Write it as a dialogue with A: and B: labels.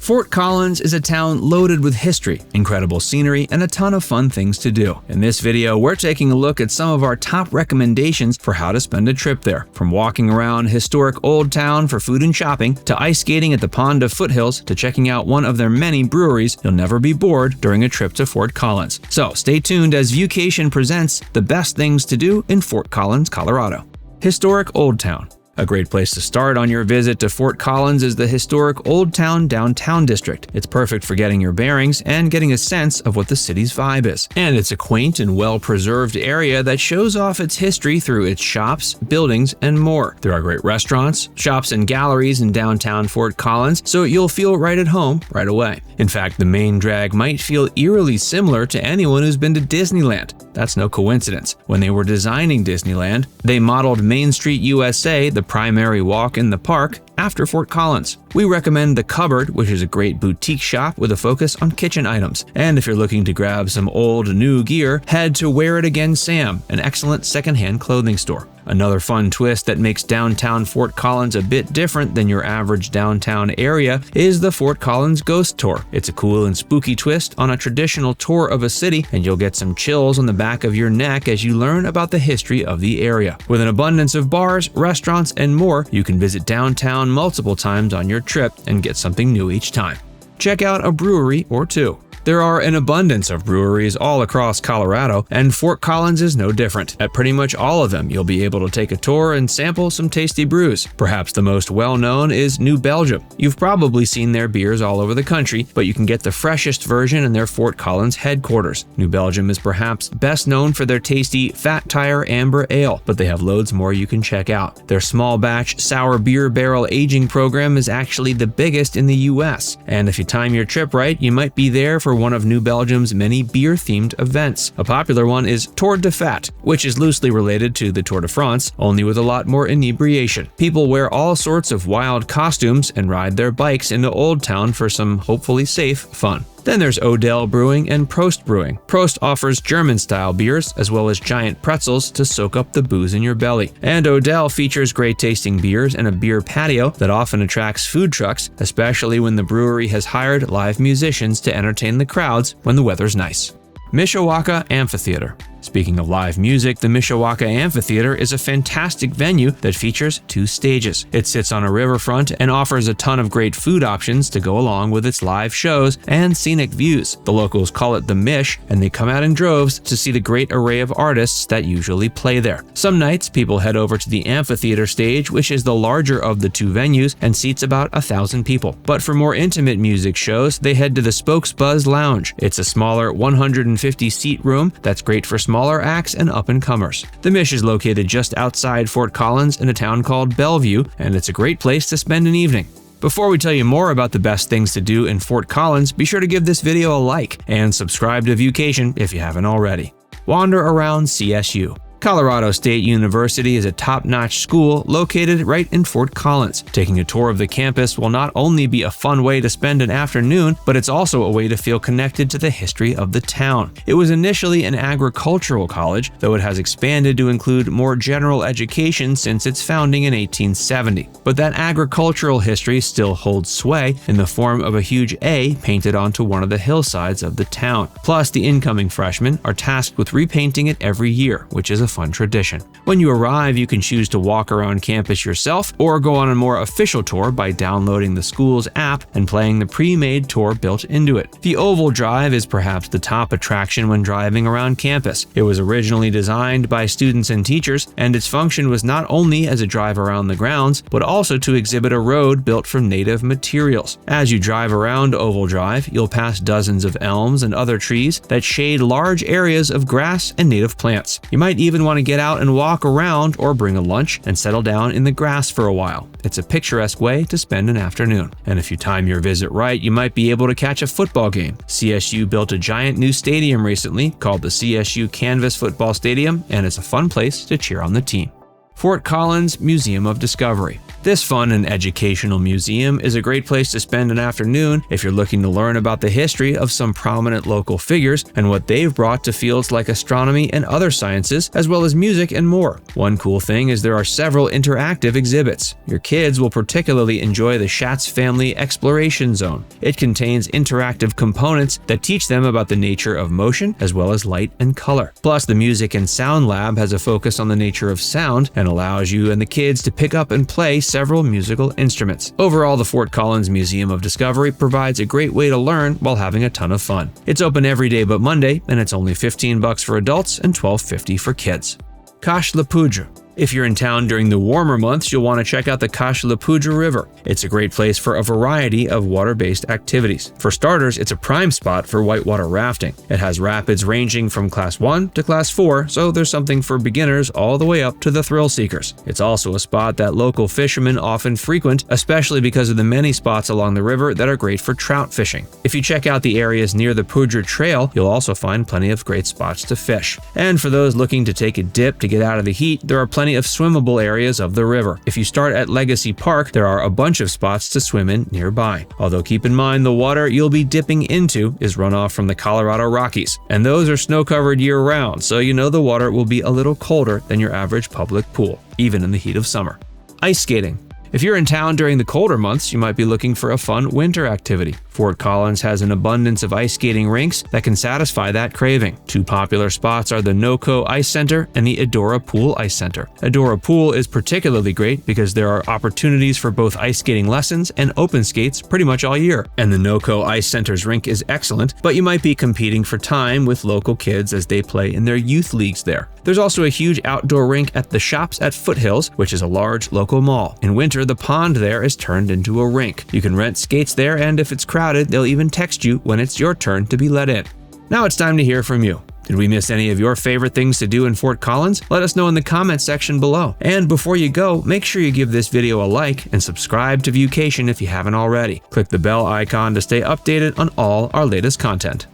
A: Fort Collins is a town loaded with history, incredible scenery, and a ton of fun things to do. In this video, we're taking a look at some of our top recommendations for how to spend a trip there. From walking around historic Old Town for food and shopping, to ice skating at the Pond of Foothills, to checking out one of their many breweries, you'll never be bored during a trip to Fort Collins. So stay tuned as Viewcation presents the best things to do in Fort Collins, Colorado. Historic Old Town. A great place to start on your visit to Fort Collins is the historic Old Town downtown district. It's perfect for getting your bearings and getting a sense of what the city's vibe is. And it's a quaint and well-preserved area that shows off its history through its shops, buildings, and more. There are great restaurants, shops, and galleries in downtown Fort Collins, so you'll feel right at home right away. In fact, the main drag might feel eerily similar to anyone who's been to Disneyland. That's no coincidence. When they were designing Disneyland, they modeled Main Street USA, the primary walk in the park, after Fort Collins. We recommend The Cupboard, which is a great boutique shop with a focus on kitchen items. And if you're looking to grab some old, new gear, head to Wear It Again Sam, an excellent secondhand clothing store. Another fun twist that makes downtown Fort Collins a bit different than your average downtown area is the Fort Collins Ghost Tour. It's a cool and spooky twist on a traditional tour of a city, and you'll get some chills on the back of your neck as you learn about the history of the area. With an abundance of bars, restaurants, and more, you can visit downtown multiple times on your trip and get something new each time. Check out a brewery or two. There are an abundance of breweries all across Colorado, and Fort Collins is no different. At pretty much all of them, you'll be able to take a tour and sample some tasty brews. Perhaps the most well-known is New Belgium. You've probably seen their beers all over the country, but you can get the freshest version in their Fort Collins headquarters. New Belgium is perhaps best known for their tasty Fat Tire Amber Ale, but they have loads more you can check out. Their small batch sour beer barrel aging program is actually the biggest in the US, and if you time your trip right, you might be there for one of New Belgium's many beer-themed events. A popular one is Tour de Fat, which is loosely related to the Tour de France, only with a lot more inebriation. People wear all sorts of wild costumes and ride their bikes into Old Town for some hopefully safe fun. Then there's Odell Brewing and Prost Brewing. Prost offers German-style beers as well as giant pretzels to soak up the booze in your belly. And Odell features great-tasting beers and a beer patio that often attracts food trucks, especially when the brewery has hired live musicians to entertain the crowds when the weather's nice. Mishawaka Amphitheater. Speaking of live music, the Mishawaka Amphitheater is a fantastic venue that features 2 stages. It sits on a riverfront and offers a ton of great food options to go along with its live shows and scenic views. The locals call it the Mish, and they come out in droves to see the great array of artists that usually play there. Some nights, people head over to the amphitheater stage, which is the larger of the 2 venues and seats about 1,000 people. But for more intimate music shows, they head to the Spokes Buzz Lounge. It's a smaller 150-seat room that's great for smaller acts and up-and-comers. The Mish is located just outside Fort Collins in a town called Bellevue, and it's a great place to spend an evening. Before we tell you more about the best things to do in Fort Collins, be sure to give this video a like and subscribe to Viewcation if you haven't already. Wander around CSU. Colorado State University is a top-notch school located right in Fort Collins. Taking a tour of the campus will not only be a fun way to spend an afternoon, but it's also a way to feel connected to the history of the town. It was initially an agricultural college, though it has expanded to include more general education since its founding in 1870. But that agricultural history still holds sway in the form of a huge A painted onto one of the hillsides of the town. Plus, the incoming freshmen are tasked with repainting it every year, which is a fun tradition. When you arrive, you can choose to walk around campus yourself or go on a more official tour by downloading the school's app and playing the pre-made tour built into it. The Oval Drive is perhaps the top attraction when driving around campus. It was originally designed by students and teachers, and its function was not only as a drive around the grounds, but also to exhibit a road built from native materials. As you drive around Oval Drive, you'll pass dozens of elms and other trees that shade large areas of grass and native plants. You might even want to get out and walk around or bring a lunch and settle down in the grass for a while. It's a picturesque way to spend an afternoon. And if you time your visit right, you might be able to catch a football game. CSU built a giant new stadium recently called the CSU Canvas Football Stadium, and it's a fun place to cheer on the team. Fort Collins Museum of Discovery. This fun and educational museum is a great place to spend an afternoon if you're looking to learn about the history of some prominent local figures and what they've brought to fields like astronomy and other sciences, as well as music and more. One cool thing is there are several interactive exhibits. Your kids will particularly enjoy the Schatz Family Exploration Zone. It contains interactive components that teach them about the nature of motion as well as light and color. Plus, the Music and Sound Lab has a focus on the nature of sound and allows you and the kids to pick up and play several musical instruments. Overall, the Fort Collins Museum of Discovery provides a great way to learn while having a ton of fun. It's open every day but Monday, and it's only $15 for adults and $12.50 for kids. Cache la Poudre. If you're in town during the warmer months, you'll want to check out the Cache la Poudre River. It's a great place for a variety of water-based activities. For starters, it's a prime spot for whitewater rafting. It has rapids ranging from Class 1 to Class 4, so there's something for beginners all the way up to the thrill seekers. It's also a spot that local fishermen often frequent, especially because of the many spots along the river that are great for trout fishing. If you check out the areas near the Poudre Trail, you'll also find plenty of great spots to fish. And for those looking to take a dip to get out of the heat, there are plenty of swimmable areas of the river. If you start at Legacy Park, there are a bunch of spots to swim in nearby. Although keep in mind the water you'll be dipping into is runoff from the Colorado Rockies, and those are snow-covered year-round, so you know the water will be a little colder than your average public pool, even in the heat of summer. Ice skating. If you're in town during the colder months, you might be looking for a fun winter activity. Fort Collins has an abundance of ice skating rinks that can satisfy that craving. Two popular spots are the NoCo Ice Center and the Edora Pool Ice Center. Edora Pool is particularly great because there are opportunities for both ice skating lessons and open skates pretty much all year. And the NoCo Ice Center's rink is excellent, but you might be competing for time with local kids as they play in their youth leagues there. There's also a huge outdoor rink at the Shops at Foothills, which is a large local mall. In winter, the pond there is turned into a rink. You can rent skates there, and if it's crowded, they'll even text you when it's your turn to be let in. Now it's time to hear from you. Did we miss any of your favorite things to do in Fort Collins? Let us know in the comments section below. And before you go, make sure you give this video a like and subscribe to Viewcation if you haven't already. Click the bell icon to stay updated on all our latest content.